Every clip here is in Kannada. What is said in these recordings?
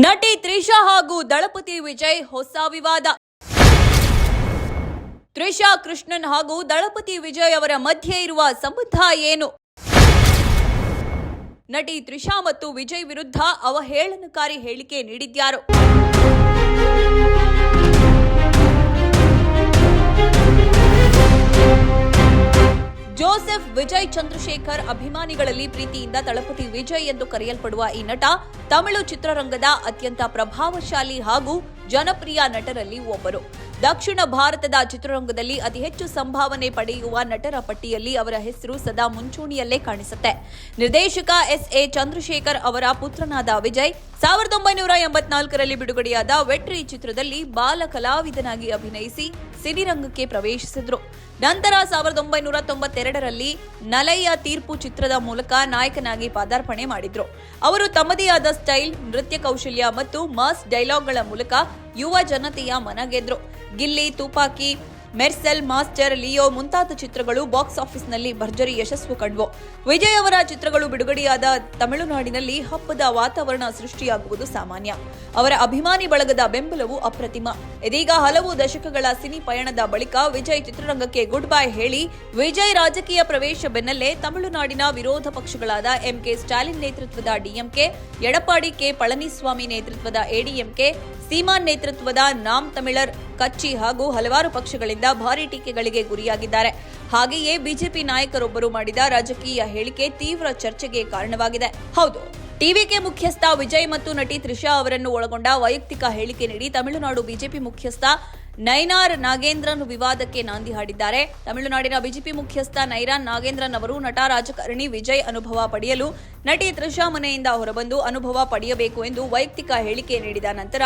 ನಟಿ ತ್ರಿಷಾ ಹಾಗೂ ದಳಪತಿ ವಿಜಯ್ ಹೊಸ ವಿವಾದ. ತ್ರಿಷಾ ಕೃಷ್ಣನ್ ಹಾಗೂ ದಳಪತಿ ವಿಜಯ್ ಅವರ ಮಧ್ಯೆ ಇರುವ ಸಂಬಂಧ ಏನು? ನಟಿ ತ್ರಿಷಾ ಮತ್ತು ವಿಜಯ್ ವಿರುದ್ಧ ಅವಹೇಳನಕಾರಿ ಹೇಳಿಕೆ ನೀಡಿದ್ಯಾರು? ಜೋಸೆಫ್ ವಿಜಯ್ ಚಂದ್ರಶೇಖರ್ ಅಭಿಮಾನಿಗಳಲ್ಲಿ ಪ್ರೀತಿಯಿಂದ ದಳಪತಿ ವಿಜಯ್ ಎಂದು ಕರೆಯಲ್ಪಡುವ ಈ ನಟ ತಮಿಳು ಚಿತ್ರರಂಗದ ಅತ್ಯಂತ ಪ್ರಭಾವಶಾಲಿ ಹಾಗೂ ಜನಪ್ರಿಯ ನಟರಲ್ಲಿ ಒಬ್ಬರು. ದಕ್ಷಿಣ ಭಾರತದ ಚಿತ್ರರಂಗದಲ್ಲಿ ಅತಿ ಹೆಚ್ಚು ಸಂಭಾವನೆ ಪಡೆಯುವ ನಟರ ಪಟ್ಟಿಯಲ್ಲಿ ಅವರ ಹೆಸರು ಸದಾ ಮುಂಚೂಣಿಯಲ್ಲೇ ಕಾಣಿಸುತ್ತೆ. ನಿರ್ದೇಶಕ ಎಸ್.ಎ. ಚಂದ್ರಶೇಖರ್ ಅವರ ಪುತ್ರನಾದ ವಿಜಯ್ 1984ರಲ್ಲಿ ಬಿಡುಗಡೆಯಾದ ವೆಟ್ರಿ ಚಿತ್ರದಲ್ಲಿ ಬಾಲ ಕಲಾವಿದನಾಗಿ ಅಭಿನಯಿಸಿ ಸಿನಿರಂಗಕ್ಕೆ ಪ್ರವೇಶಿಸಿದ್ರು. ನಂತರ 1992ರಲ್ಲಿ ನಲೈಯ ತೀರ್ಪು ಚಿತ್ರದ ಮೂಲಕ ನಾಯಕನಾಗಿ ಪಾದಾರ್ಪಣೆ ಮಾಡಿದ್ರು. ಅವರು ತಮ್ಮದೇ ಆದ ಸ್ಟೈಲ್, ನೃತ್ಯ ಕೌಶಲ್ಯ ಮತ್ತು ಮಾಸ್ ಡೈಲಾಗ್ಗಳ ಮೂಲಕ ಯುವ ಜನತೆಯ ಮನ ಗೆದ್ರು. ಗಿಲ್ಲಿ, ತುಪಾಕಿ, ಮೆರ್ಸೆಲ್, ಮಾಸ್ಟರ್, ಲಿಯೋ ಮುಂತಾದ ಚಿತ್ರಗಳು ಬಾಕ್ಸ್ ಆಫೀಸ್ನಲ್ಲಿ ಭರ್ಜರಿ ಯಶಸ್ಸು ಕಂಡವು. ವಿಜಯ್ ಅವರ ಚಿತ್ರಗಳು ಬಿಡುಗಡೆಯಾದ ತಮಿಳುನಾಡಿನಲ್ಲಿ ಹಬ್ಬದ ವಾತಾವರಣ ಸೃಷ್ಟಿಯಾಗುವುದು ಸಾಮಾನ್ಯ. ಅವರ ಅಭಿಮಾನಿ ಬಳಗದ ಬೆಂಬಲವು ಅಪ್ರತಿಮ. ಇದೀಗ ಹಲವು ದಶಕಗಳ ಸಿನಿ ಪಯಣದ ಬಳಿಕ ವಿಜಯ್ ಚಿತ್ರರಂಗಕ್ಕೆ ಗುಡ್ ಬೈ ಹೇಳಿ ವಿಜಯ್ ರಾಜಕೀಯ ಪ್ರವೇಶ ಬೆನ್ನಲ್ಲೇ ತಮಿಳುನಾಡಿನ ವಿರೋಧ ಪಕ್ಷಗಳಾದ ಎಂಕೆ ಸ್ಟಾಲಿನ್ ನೇತೃತ್ವದ ಡಿಎಂಕೆ, ಎಡಪ್ಪಾಡಿ ಕೆ ಪಳನಿಸ್ವಾಮಿ ನೇತೃತ್ವದ ಎಡಿಎಂಕೆ, ಸೀಮಾನ್ ನೇತೃತ್ವದ ನಾಮ್ ತಮಿಳರ್ ಕಚ್ಚಿ ಹಾಗೂ ಹಲವಾರು ಪಕ್ಷಗಳಿಂದ ಭಾರೀ ಟೀಕೆಗಳಿಗೆ ಗುರಿಯಾಗಿದ್ದಾರೆ. ಹಾಗೆಯೇ ಬಿಜೆಪಿ ನಾಯಕರೊಬ್ಬರು ಮಾಡಿದ ರಾಜಕೀಯ ಹೇಳಿಕೆ ತೀವ್ರ ಚರ್ಚೆಗೆ ಕಾರಣವಾಗಿದೆ. ಹೌದು, ಟಿವಿಕೆ ಮುಖ್ಯಸ್ಥ ವಿಜಯ್ ಮತ್ತು ನಟಿ ತ್ರಿಷಾ ಅವರನ್ನು ಒಳಗೊಂಡ ವೈಯಕ್ತಿಕ ಹೇಳಿಕೆ ನೀಡಿ ತಮಿಳುನಾಡು ಬಿಜೆಪಿ ಮುಖ್ಯಸ್ಥ ನೈನಾರ್ ನಾಗೇಂದ್ರನ್ ವಿವಾದಕ್ಕೆ ನಾಂದಿ ಹಾಡಿದ್ದಾರೆ. ತಮಿಳುನಾಡಿನ ಬಿಜೆಪಿ ಮುಖ್ಯಸ್ಥ ನೈನಾರ್ ನಾಗೇಂದ್ರನ್ ಅವರು ನಟ ರಾಜಕಾರಣಿ ವಿಜಯ್ ಅನುಭವ ಪಡೆಯಲು ನಟಿ ತ್ರಿಷಾ ಮನೆಯಿಂದ ಹೊರಬಂದು ಅನುಭವ ಪಡೆಯಬೇಕು ಎಂದು ವೈಯಕ್ತಿಕ ಹೇಳಿಕೆ ನೀಡಿದ ನಂತರ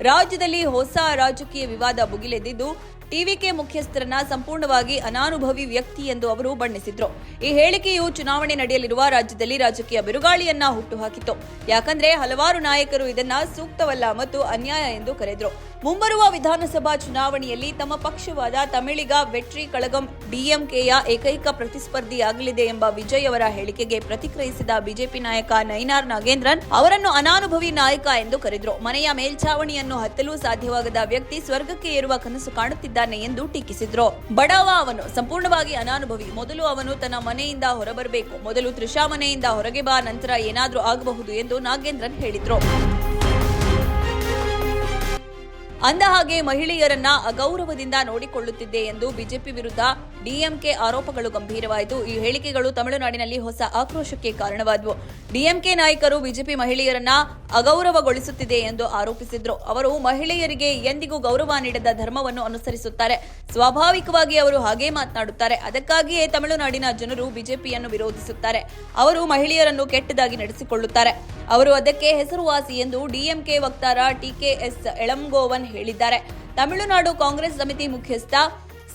ರಾಜ್ಯದಲ್ಲಿ ಹೊಸ ರಾಜಕೀಯ ವಿವಾದ ಭುಗಿಲೆದ್ದಿದ್ದು, ಟಿವಿಕೆ ಮುಖ್ಯಸ್ಥರನ್ನ ಸಂಪೂರ್ಣವಾಗಿ ಅನಾನುಭವಿ ವ್ಯಕ್ತಿ ಎಂದು ಅವರು ಬಣ್ಣಿಸಿದ್ರು. ಈ ಹೇಳಿಕೆಯು ಚುನಾವಣೆ ನಡೆಯಲಿರುವ ರಾಜ್ಯದಲ್ಲಿ ರಾಜಕೀಯ ಬಿರುಗಾಳಿಯನ್ನ ಹುಟ್ಟುಹಾಕಿತು. ಯಾಕಂದ್ರೆ ಹಲವಾರು ನಾಯಕರು ಇದನ್ನ ಸೂಕ್ತವಲ್ಲ ಮತ್ತು ಅನ್ಯಾಯ ಎಂದು ಕರೆದ್ರು. ಮುಂಬರುವ ವಿಧಾನಸಭಾ ಚುನಾವಣೆಯಲ್ಲಿ ತಮ್ಮ ಪಕ್ಷವಾದ ತಮಿಳಿಗ ವೆಟ್ರಿ ಕಳಗಂ ಡಿಎಂಕೆಯ ಏಕೈಕ ಪ್ರತಿಸ್ಪರ್ಧಿಯಾಗಲಿದೆ ಎಂಬ ವಿಜಯ್ ಅವರ ಹೇಳಿಕೆಗೆ ಪ್ರತಿಕ್ರಿಯಿಸಿದ ಬಿಜೆಪಿ ನಾಯಕ ನೈನಾರ್ ನಾಗೇಂದ್ರನ್ ಅವರನ್ನು ಅನಾನುಭವಿ ನಾಯಕ ಎಂದು ಕರೆದ್ರು. ಮನೆಯ ಮೇಲ್ಛಾವಣಿಯನ್ನು ಹತ್ತಲು ಸಾಧ್ಯವಾಗದ ವ್ಯಕ್ತಿ ಸ್ವರ್ಗಕ್ಕೆ ಏರುವ ಕನಸು ಕಾಣುತ್ತಿದ್ದಾನೆ ಎಂದು ಟೀಕಿಸಿದ್ರು. ಬಡವ ಅವನು, ಸಂಪೂರ್ಣವಾಗಿ ಅನಾನುಭವಿ. ಮೊದಲು ಅವನು ತನ್ನ ಮನೆಯಿಂದ ಹೊರಬರಬೇಕು. ಮೊದಲು ತ್ರಿಷಾ ಮನೆಯಿಂದ ಹೊರಗೆ ಬಾ, ನಂತರ ಏನಾದ್ರೂ ಆಗಬಹುದು ಎಂದು ನಾಗೇಂದ್ರನ್ ಹೇಳಿದ್ರು. ಅಂದಹಾಗೆ ಮಹಿಳೆಯರನ್ನ ಅಗೌರವದಿಂದ ನೋಡಿಕೊಳ್ಳುತ್ತಿದೆ ಎಂದು ಬಿಜೆಪಿ ವಿರುದ್ಧ ಡಿಎಂಕೆ ಆರೋಪಗಳು ಗಂಭೀರವಾಯಿತು. ಈ ಹೇಳಿಕೆಗಳು ತಮಿಳುನಾಡಿನಲ್ಲಿ ಹೊಸ ಆಕ್ರೋಶಕ್ಕೆ ಕಾರಣವಾದವು. ಡಿಎಂಕೆ ನಾಯಕರು ಬಿಜೆಪಿ ಮಹಿಳೆಯರನ್ನ ಅಗೌರವಗೊಳಿಸುತ್ತಿದೆ ಎಂದು ಆರೋಪಿಸಿದ್ರು. ಅವರು ಮಹಿಳೆಯರಿಗೆ ಎಂದಿಗೂ ಗೌರವ ನೀಡದ ಧರ್ಮವನ್ನು ಅನುಸರಿಸುತ್ತಾರೆ. ಸ್ವಾಭಾವಿಕವಾಗಿ ಅವರು ಹಾಗೇ ಮಾತನಾಡುತ್ತಾರೆ. ಅದಕ್ಕಾಗಿಯೇ ತಮಿಳುನಾಡಿನ ಜನರು ಬಿಜೆಪಿಯನ್ನು ವಿರೋಧಿಸುತ್ತಾರೆ. ಅವರು ಮಹಿಳೆಯರನ್ನು ಕೆಟ್ಟದಾಗಿ ನಡೆಸಿಕೊಳ್ಳುತ್ತಾರೆ. ಅವರು ಅದಕ್ಕೆ ಹೆಸರುವಾಸಿ ಎಂದು ಡಿಎಂಕೆ ವಕ್ತಾರ ಟಿಕೆಎಸ್ ಎಳಂಗೋವನ್ ಹೇಳಿದ್ದಾರೆ. ತಮಿಳುನಾಡು ಕಾಂಗ್ರೆಸ್ ಸಮಿತಿ ಮುಖ್ಯಸ್ಥ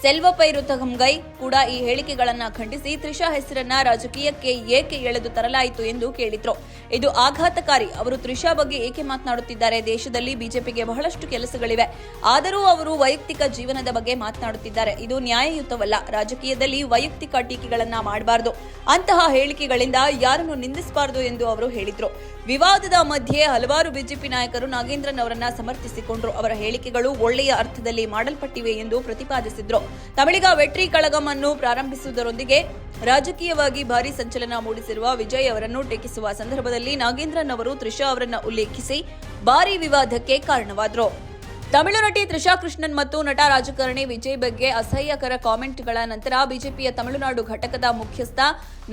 ಸೆಲ್ವಪೈರುತಗಂಗೈ ಕೂಡ ಈ ಹೇಳಿಕೆಗಳನ್ನು ಖಂಡಿಸಿ ತ್ರಿಷಾ ಹೆಸರನ್ನ ರಾಜಕೀಯಕ್ಕೆ ಏಕೆ ಎಳೆದು ತರಲಾಯಿತು ಎಂದು ಕೇಳಿದ್ರು. ಇದು ಆಘಾತಕಾರಿ. ಅವರು ತ್ರಿಷಾ ಬಗ್ಗೆ ಏಕೆ ಮಾತನಾಡುತ್ತಿದ್ದಾರೆ? ದೇಶದಲ್ಲಿ ಬಿಜೆಪಿಗೆ ಬಹಳಷ್ಟು ಕೆಲಸಗಳಿವೆ, ಆದರೂ ಅವರು ವೈಯಕ್ತಿಕ ಜೀವನದ ಬಗ್ಗೆ ಮಾತನಾಡುತ್ತಿದ್ದಾರೆ. ಇದು ನ್ಯಾಯಯುತವಲ್ಲ. ರಾಜಕೀಯದಲ್ಲಿ ವೈಯಕ್ತಿಕ ಟೀಕೆಗಳನ್ನ ಮಾಡಬಾರದು. ಅಂತಹ ಹೇಳಿಕೆಗಳಿಂದ ಯಾರನ್ನು ನಿಂದಿಸಬಾರದು ಎಂದು ಅವರು ಹೇಳಿದ್ರು. ವಿವಾದದ ಮಧ್ಯೆ ಹಲವಾರು ಬಿಜೆಪಿ ನಾಯಕರು ನಾಗೇಂದ್ರನ್ ಅವರನ್ನ ಸಮರ್ಥಿಸಿಕೊಂಡ್ರು. ಅವರ ಹೇಳಿಕೆಗಳು ಒಳ್ಳೆಯ ಅರ್ಥದಲ್ಲಿ ಮಾಡಲ್ಪಟ್ಟಿವೆ ಎಂದು ಪ್ರತಿಪಾದಿಸಿದ್ರು. ತಮಿಳಿಗ ವೆಟ್ರಿ ಕಳಗಂ ಅನ್ನು ಪ್ರಾರಂಭಿಸುವುದರೊಂದಿಗೆ ರಾಜಕೀಯವಾಗಿ ಭಾರೀ ಸಂಚಲನ ಮೂಡಿಸಿರುವ ವಿಜಯ್ ಅವರನ್ನು ಟೀಕಿಸುವ ಸಂದರ್ಭದಲ್ಲಿ ನಾಗೇಂದ್ರನ್ ಅವರು ತ್ರಿಷಾ ಅವರನ್ನ ಉಲ್ಲೇಖಿಸಿ ಭಾರೀ ವಿವಾದಕ್ಕೆ ಕಾರಣವಾದರು. ತಮಿಳು ನಟಿ ತ್ರಿಷಾ ಕೃಷ್ಣನ್ ಮತ್ತು ನಟ ರಾಜಕಾರಣಿ ವಿಜಯ್ ಬಗ್ಗೆ ಅಸಹ್ಯಕರ ಕಾಮೆಂಟ್ಗಳ ನಂತರ ಬಿಜೆಪಿಯ ತಮಿಳುನಾಡು ಘಟಕದ ಮುಖ್ಯಸ್ಥ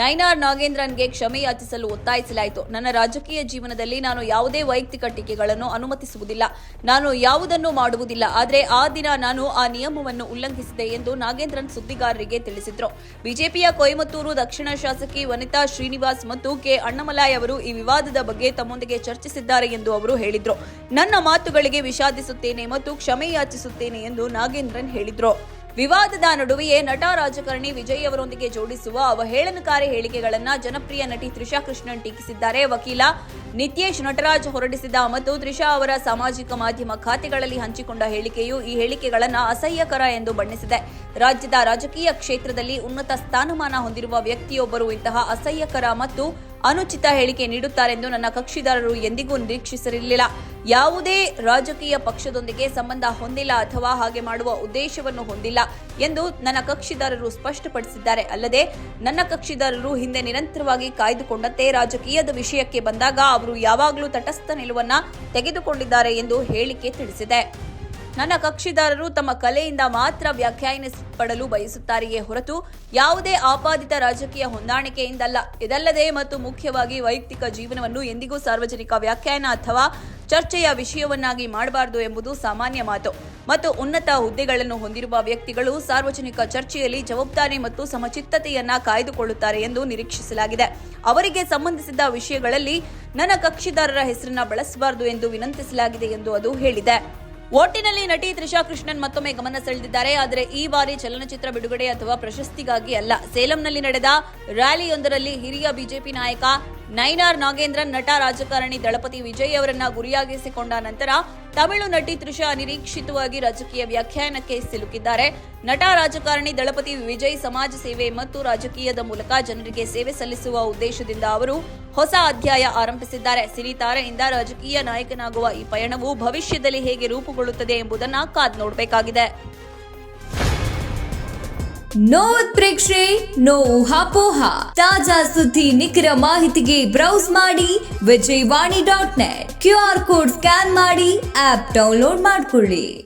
ನೈನಾರ್ ನಾಗೇಂದ್ರನ್ಗೆ ಕ್ಷಮೆ ಯಾಚಿಸಲು ಒತ್ತಾಯಿಸಲಾಯಿತು. ನನ್ನ ರಾಜಕೀಯ ಜೀವನದಲ್ಲಿ ನಾನು ಯಾವುದೇ ವೈಯಕ್ತಿಕ ಟೀಕೆಗಳನ್ನು ಅನುಮತಿಸುವುದಿಲ್ಲ, ನಾನು ಯಾವುದನ್ನು ಮಾಡುವುದಿಲ್ಲ. ಆದರೆ ಆ ದಿನ ನಾನು ಆ ನಿಯಮವನ್ನು ಉಲ್ಲಂಘಿಸಿದೆ ಎಂದು ನಾಗೇಂದ್ರನ್ ಸುದ್ದಿಗಾರರಿಗೆ ತಿಳಿಸಿದರು. ಬಿಜೆಪಿಯ ಕೊಯಮತ್ತೂರು ದಕ್ಷಿಣ ಶಾಸಕಿ ವನಿತಾ ಶ್ರೀನಿವಾಸ್ ಮತ್ತು ಕೆ ಅಣ್ಣಮಲೈ ಅವರು ಈ ವಿವಾದದ ಬಗ್ಗೆ ತಮ್ಮೊಂದಿಗೆ ಚರ್ಚಿಸಿದ್ದಾರೆ ಎಂದು ಅವರು ಹೇಳಿದರು. ನನ್ನ ಮಾತುಗಳಿಗೆ ವಿಷಾದಿಸುತ್ತೇನೆ ಮತ್ತು ಕ್ಷಮೆ ಯಾಚಿಸುತ್ತೇನೆ ಎಂದು ನಾಗೇಂದ್ರನ್ ಹೇಳಿದರು. ವಿವಾದದ ನಡುವೆಯೇ ನಟ ರಾಜಕಾರಣಿ ವಿಜಯ್ ಅವರೊಂದಿಗೆ ಜೋಡಿಸುವ ಅವಹೇಳನಕಾರಿ ಹೇಳಿಕೆಗಳನ್ನು ಜನಪ್ರಿಯ ನಟಿ ತ್ರಿಷಾ ಕೃಷ್ಣನ್ ಟೀಕಿಸಿದ್ದಾರೆ. ವಕೀಲ ನಿತ್ಯೇಶ್ ನಟರಾಜ್ ಹೊರಡಿಸಿದ ಮತ್ತು ತ್ರಿಷಾ ಅವರ ಸಾಮಾಜಿಕ ಮಾಧ್ಯಮ ಖಾತೆಗಳಲ್ಲಿ ಹಂಚಿಕೊಂಡ ಹೇಳಿಕೆಯು ಈ ಹೇಳಿಕೆಗಳನ್ನು ಅಸಹ್ಯಕರ ಎಂದು ಬಣ್ಣಿಸಿದೆ. ರಾಜ್ಯದ ರಾಜಕೀಯ ಕ್ಷೇತ್ರದಲ್ಲಿ ಉನ್ನತ ಸ್ಥಾನಮಾನ ಹೊಂದಿರುವ ವ್ಯಕ್ತಿಯೊಬ್ಬರು ಇಂತಹ ಅಸಹ್ಯಕರ ಮತ್ತು ಅನುಚಿತ ಹೇಳಿಕೆ ನೀಡುತ್ತಾರೆಂದು ನನ್ನ ಕಕ್ಷಿದಾರರು ಎಂದಿಗೂ ನಿರೀಕ್ಷಿಸಿರಲಿಲ್ಲ. ಯಾವುದೇ ರಾಜಕೀಯ ಪಕ್ಷದೊಂದಿಗೆ ಸಂಬಂಧ ಹೊಂದಿಲ್ಲ ಅಥವಾ ಹಾಗೆ ಮಾಡುವ ಉದ್ದೇಶವನ್ನು ಹೊಂದಿಲ್ಲ ಎಂದು ನನ್ನ ಕಕ್ಷಿದಾರರು ಸ್ಪಷ್ಟಪಡಿಸಿದ್ದಾರೆ. ಅಲ್ಲದೆ ನನ್ನ ಕಕ್ಷಿದಾರರು ಹಿಂದೆ ನಿರಂತರವಾಗಿ ಕಾಯ್ದುಕೊಂಡಂತೆ ರಾಜಕೀಯದ ವಿಷಯಕ್ಕೆ ಬಂದಾಗ ಅವರು ಯಾವಾಗಲೂ ತಟಸ್ಥ ನಿಲುವನ್ನ ತೆಗೆದುಕೊಂಡಿದ್ದಾರೆ ಎಂದು ಹೇಳಿಕೆ ತಿಳಿಸಿದೆ. ನನ್ನ ಕಕ್ಷಿದಾರರು ತಮ್ಮ ಕಲೆಯಿಂದ ಮಾತ್ರ ವ್ಯಾಖ್ಯಾನಿಸಲ್ಪಡಲು ಬಯಸುತ್ತಾರೆಯೇ ಹೊರತು ಯಾವುದೇ ಆಪಾದಿತ ರಾಜಕೀಯ ಹೊಂದಾಣಿಕೆಯಿಂದಲ್ಲ. ಇದಲ್ಲದೆ ಮತ್ತು ಮುಖ್ಯವಾಗಿ ವೈಯಕ್ತಿಕ ಜೀವನವನ್ನು ಎಂದಿಗೂ ಸಾರ್ವಜನಿಕ ವ್ಯಾಖ್ಯಾನ ಅಥವಾ ಚರ್ಚೆಯ ವಿಷಯವನ್ನಾಗಿ ಮಾಡಬಾರದು ಎಂಬುದು ಸಾಮಾನ್ಯ ಮಾತು ಮತ್ತು ಉನ್ನತ ಹುದ್ದೆಗಳನ್ನು ಹೊಂದಿರುವ ವ್ಯಕ್ತಿಗಳು ಸಾರ್ವಜನಿಕ ಚರ್ಚೆಯಲ್ಲಿ ಜವಾಬ್ದಾರಿ ಮತ್ತು ಸಮಚಿತ್ತತೆಯನ್ನ ಕಾಯ್ದುಕೊಳ್ಳುತ್ತಾರೆ ಎಂದು ನಿರೀಕ್ಷಿಸಲಾಗಿದೆ. ಅವರಿಗೆ ಸಂಬಂಧಿಸಿದ ವಿಷಯಗಳಲ್ಲಿ ನನ್ನ ಕಕ್ಷಿದಾರರ ಹೆಸರನ್ನ ಬಳಸಬಾರದು ಎಂದು ವಿನಂತಿಸಲಾಗಿದೆ ಎಂದು ಅದು ಹೇಳಿದೆ. ಒಟ್ಟಿನಲ್ಲಿ ನಟಿ ತ್ರಿಷಾ ಕೃಷ್ಣನ್ ಮತ್ತೊಮ್ಮೆ ಗಮನ ಸೆಳೆದಿದ್ದಾರೆ. ಆದರೆ ಈ ಬಾರಿ ಚಲನಚಿತ್ರ ಬಿಡುಗಡೆ ಅಥವಾ ಪ್ರಶಸ್ತಿಗಾಗಿ ಅಲ್ಲ. ಸೇಲಂನಲ್ಲಿ ನಡೆದ ರ್ಯಾಲಿಯೊಂದರಲ್ಲಿ ಹಿರಿಯ ಬಿಜೆಪಿ ನಾಯಕ ನೈನಾರ್ ನಾಗೇಂದ್ರನ್ ನಟ ರಾಜಕಾರಣಿ ದಳಪತಿ ವಿಜಯ್ ಅವರನ್ನ ಗುರಿಯಾಗಿಸಿಕೊಂಡ ನಂತರ ತಮಿಳು ನಟಿ ತ್ರಿಷಾ ಅನಿರೀಕ್ಷಿತವಾಗಿ ರಾಜಕೀಯ ವ್ಯಾಖ್ಯಾನಕ್ಕೆ ಸಿಲುಕಿದ್ದಾರೆ. ನಟ ರಾಜಕಾರಣಿ ದಳಪತಿ ವಿಜಯ್ ಸಮಾಜ ಸೇವೆ ಮತ್ತು ರಾಜಕೀಯದ ಮೂಲಕ ಜನರಿಗೆ ಸೇವೆ ಸಲ್ಲಿಸುವ ಉದ್ದೇಶದಿಂದ ಅವರು ಹೊಸ ಅಧ್ಯಾಯ ಆರಂಭಿಸಿದ್ದಾರೆ. ಸಿರಿತಾರೆಯಿಂದ ರಾಜಕೀಯ ನಾಯಕನಾಗುವ ಈ ಪಯಣವು ಭವಿಷ್ಯದಲ್ಲಿ ಹೇಗೆ ರೂಪುಗೊಳ್ಳುತ್ತದೆ ಎಂಬುದನ್ನು ಕಾದು ನೋಡಬೇಕಾಗಿದೆ. ನೋ ಉತ್ಪ್ರೇಕ್ಷೆ, ನೋ ಊಹಾಪೋಹ. ತಾಜಾ ಸುದ್ದಿ ನಿಖರ ಮಾಹಿತಿಗೆ ಬ್ರೌಸ್ ಮಾಡಿ ವಿಜಯವಾಣಿ.net. QR ಕೋಡ್ ಸ್ಕ್ಯಾನ್ ಮಾಡಿ ಆಪ್ ಡೌನ್ಲೋಡ್ ಮಾಡಿಕೊಳ್ಳಿ.